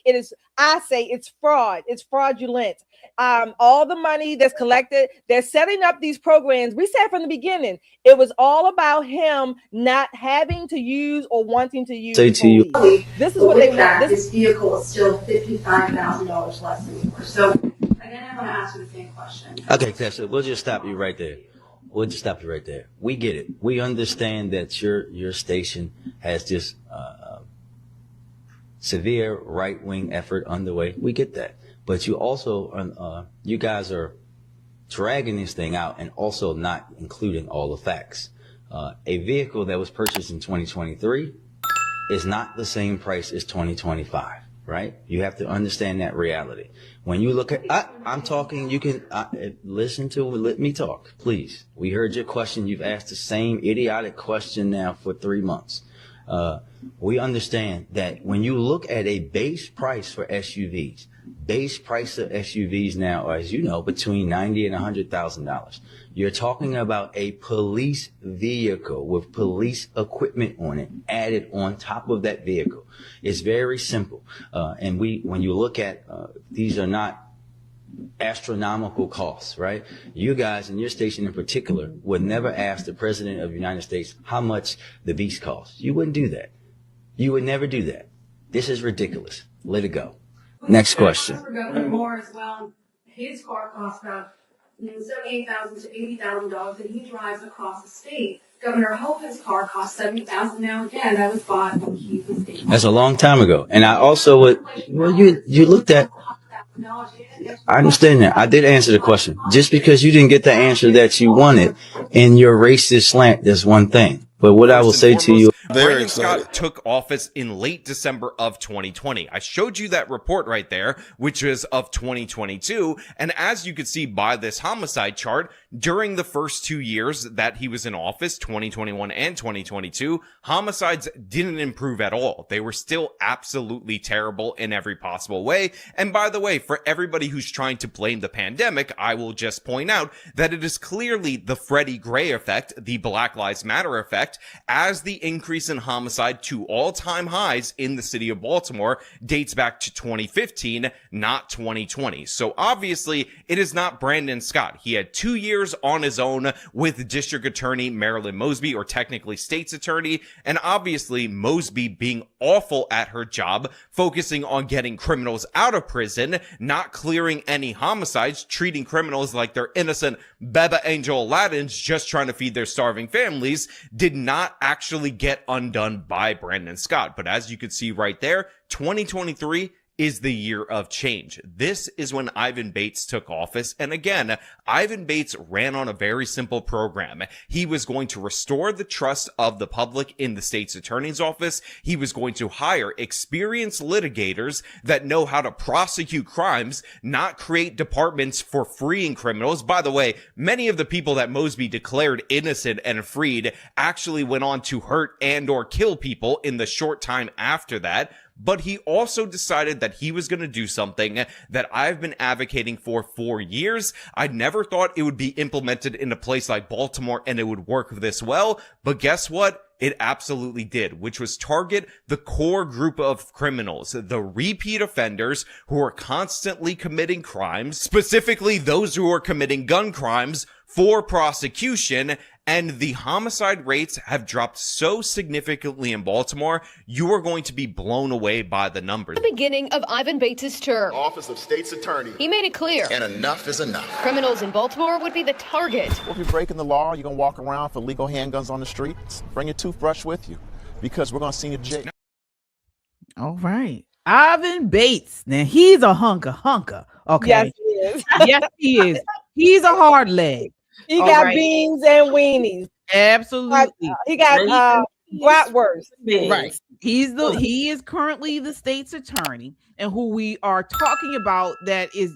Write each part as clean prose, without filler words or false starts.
It is, I say it's fraud. It's fraudulent. All the money that's collected, they're setting up these programs. We said from the beginning, it was all about him not having to use or wanting to use police. This is what they want. This vehicle is still $55,000 less than yours. So again, I'm going to ask you the same question. Okay, Tessa, we'll just stop you right there. We get it. We understand that your station has this severe right-wing effort underway. We get that. But you also, you guys are dragging this thing out and also not including all the facts. A vehicle that was purchased in 2023 is not the same price as 2025, right? You have to understand that reality. When you look at, I'm talking, you can listen to, let me talk, please. We heard your question. You've asked the same idiotic question now for 3 months. We understand that when you look at a base price for SUVs, base price of SUVs now are, as you know, between $90,000 and $100,000. You're talking about a police vehicle with police equipment on it added on top of that vehicle. It's very simple. And when you look at, these are not astronomical costs, right? You guys in your station in particular would never ask the president of the United States how much the beast costs. You wouldn't do that. You would never do that. This is ridiculous. Let it go. Next question. Governor Moore as well. His car costs about $78,000 to $80,000 that he drives across the state. Governor Hogan's car costs $70,000 now. Again, that was bought when he was state. That's a long time ago. And I also would, well, you looked at, I understand that. I did answer the question. Just because you didn't get the answer that you wanted in your racist slant, there's one thing. But what I will say to you, Brandon Scott took office in late December of 2020. I showed you that report right there, which was of 2022. And as you could see by this homicide chart, during the first 2 years that he was in office, 2021 and 2022, homicides didn't improve at all. They were still absolutely terrible in every possible way. And by the way, for everybody who's trying to blame the pandemic, I will just point out that it is clearly the Freddie Gray effect, the Black Lives Matter effect, as the increase in homicide to all-time highs in the city of Baltimore dates back to 2015, not 2020. So obviously, it is not Brandon Scott. He had 2 years on his own with District Attorney Marilyn Mosby, or technically State's Attorney, and obviously Mosby being awful at her job, focusing on getting criminals out of prison, not clearing any homicides, treating criminals like they're innocent Beba Angel Aladdins just trying to feed their starving families, did not actually get undone by Brandon Scott. But as you can see right there, 2023 is the year of change. This is when Ivan Bates took office. And again, Ivan Bates ran on a very simple program. He was going to restore the trust of the public in the state's attorney's office. He was going to hire experienced litigators that know how to prosecute crimes, not create departments for freeing criminals. By the way, many of the people that Mosby declared innocent and freed actually went on to hurt and or kill people in the short time after that. But he also decided that he was going to do something that I've been advocating for years. I never thought it would be implemented in a place like Baltimore and it would work this well. But guess what? It absolutely did, which was target the core group of criminals, the repeat offenders who are constantly committing crimes, specifically those who are committing gun crimes, for prosecution. And the homicide rates have dropped so significantly in Baltimore, you are going to be blown away by the numbers. The beginning of Ivan Bates' term, Office of State's Attorney, he made it clear, and enough is enough. Criminals in Baltimore would be the target. Well, if you're breaking the law, you're going to walk around for legal handguns on the streets, bring your toothbrush with you, because we're going to send you to jail. All right. Ivan Bates. Now, he's a hunker. Okay. Yes, he is. Yes, he is. He's a hard leg. He got beans and weenies. Absolutely. He got bratwurst. Right. He is currently the state's attorney, and who we are talking about, that is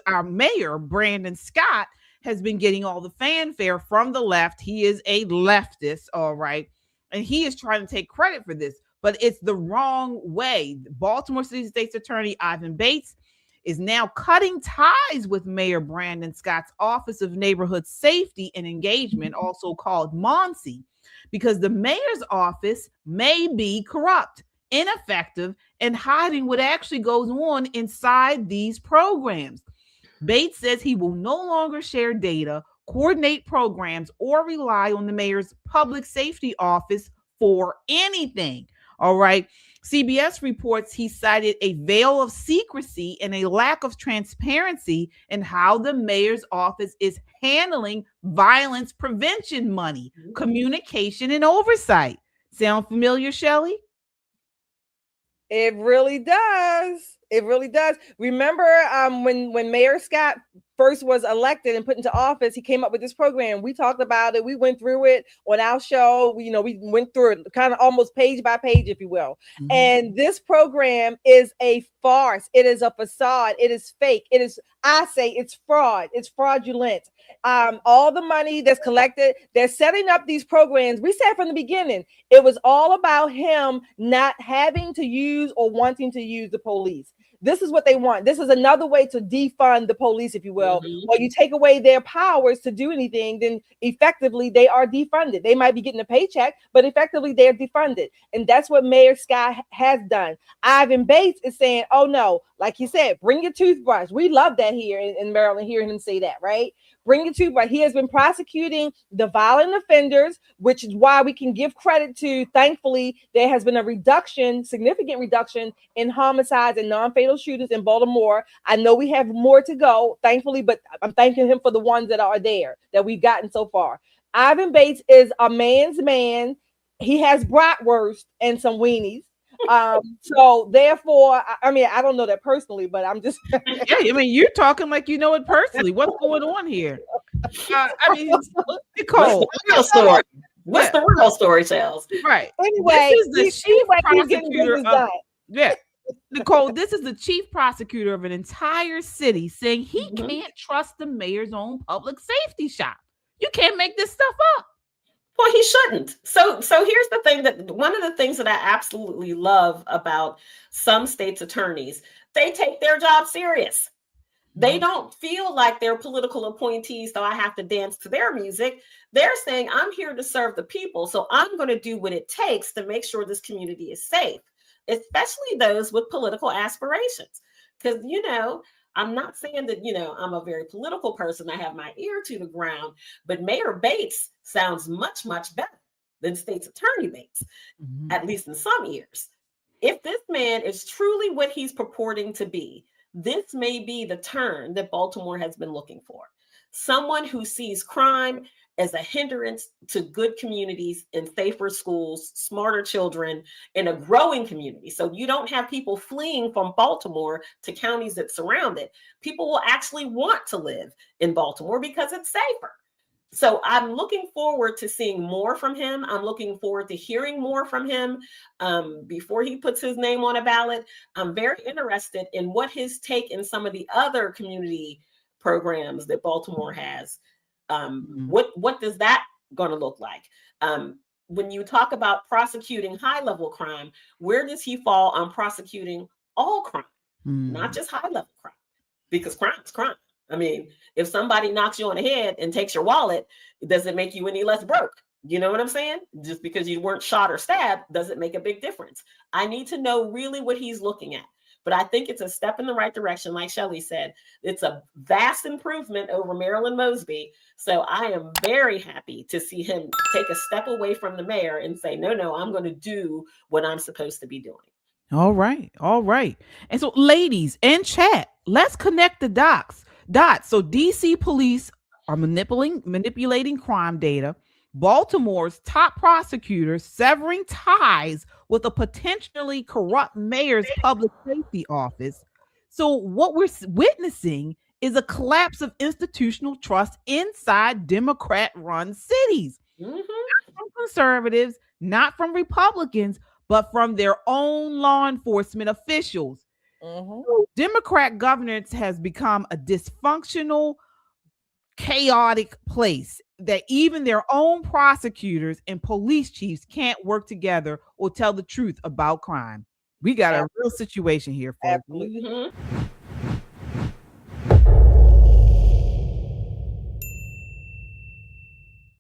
our mayor, Brandon Scott, has been getting all the fanfare from the left. He is a leftist, all right, and he is trying to take credit for this, but it's the wrong way. Baltimore City State's Attorney Ivan Bates is now cutting ties with Mayor Brandon Scott's Office of Neighborhood Safety and Engagement, also called MONSE, because the mayor's office may be corrupt. ineffective, and hiding what actually goes on inside these programs. Bates says he will no longer share data, coordinate programs, or rely on the mayor's public safety office for anything. All right. CBS reports he cited a veil of secrecy and a lack of transparency in how the mayor's office is handling violence prevention money, communication, and oversight. Sound familiar, Shelley? It really does. It really does. Remember when Mayor Scott first was elected and put into office, he came up with this program. We talked about it. We went through it on our show. We went through it kind of almost page by page, if you will. Mm-hmm. And this program is a farce. It is a facade. It is fake. I say it's fraud. It's fraudulent. All the money that's collected, they're setting up these programs. We said from the beginning, it was all about him not having to use or wanting to use the police. This is what they want. This is another way to defund the police, if you will. Mm-hmm. Or you take away their powers to do anything, then effectively they are defunded. They might be getting a paycheck, but effectively they're defunded. And that's what Mayor Scott has done. Ivan Bates is saying, oh no, like you said, bring your toothbrush. We love that here in Maryland, hearing him say that, right? Bring it to, but he has been prosecuting the violent offenders, which is why we can give credit to, thankfully, there has been a significant reduction in homicides and non-fatal shooters in Baltimore. I know we have more to go, thankfully, but I'm thanking him for the ones that are there that we've gotten so far. Ivan Bates is a man's man. He has bratwurst and some weenies. So therefore, I mean, I don't know that personally, but I'm just yeah, I mean, you're talking like you know it personally. What's going on here? I mean, Nicole, what's the real story? What's the real story, Charles? Right. Anyway, this is the chief prosecutor of Nicole, this is the chief prosecutor of an entire city saying he can't trust the mayor's own public safety shop. You can't make this stuff up. Well, he shouldn't. So here's the thing, that one of the things that I absolutely love about some states' attorneys, they take their job serious. They don't feel like they're political appointees, so I have to dance to their music. They're saying, I'm here to serve the people, so I'm going to do what it takes to make sure this community is safe, especially those with political aspirations. Because, I'm not saying that, I'm a very political person. I have my ear to the ground, but Mayor Bates sounds much, much better than State's Attorney Bates, at least in some ears. If this man is truly what he's purporting to be, this may be the turn that Baltimore has been looking for. Someone who sees crime as a hindrance to good communities and safer schools, smarter children, in a growing community. So you don't have people fleeing from Baltimore to counties that surround it. People will actually want to live in Baltimore because it's safer. So I'm looking forward to seeing more from him. I'm looking forward to hearing more from him before he puts his name on a ballot. I'm very interested in what his take in some of the other community programs that Baltimore has. What does that going to look like? When you talk about prosecuting high-level crime, where does he fall on prosecuting all crime, not just high-level crime? Because crime is crime. I mean, if somebody knocks you on the head and takes your wallet, it doesn't make you any less broke. You know what I'm saying? Just because you weren't shot or stabbed doesn't make a big difference. I need to know really what he's looking at. But I think it's a step in the right direction. Like Shelley said, it's a vast improvement over Marilyn Mosby. So I am very happy to see him take a step away from the mayor and say, no, I'm going to do what I'm supposed to be doing. All right. And so ladies in chat, let's connect the dots. So DC police are manipulating crime data. Baltimore's top prosecutors severing ties with a potentially corrupt mayor's public safety office. So what we're witnessing is a collapse of institutional trust inside Democrat-run cities. Not from conservatives, not from Republicans, but from their own law enforcement officials. So Democrat governance has become a dysfunctional, chaotic place that even their own prosecutors and police chiefs can't work together or tell the truth about crime. We got a real situation here, folks. Absolutely.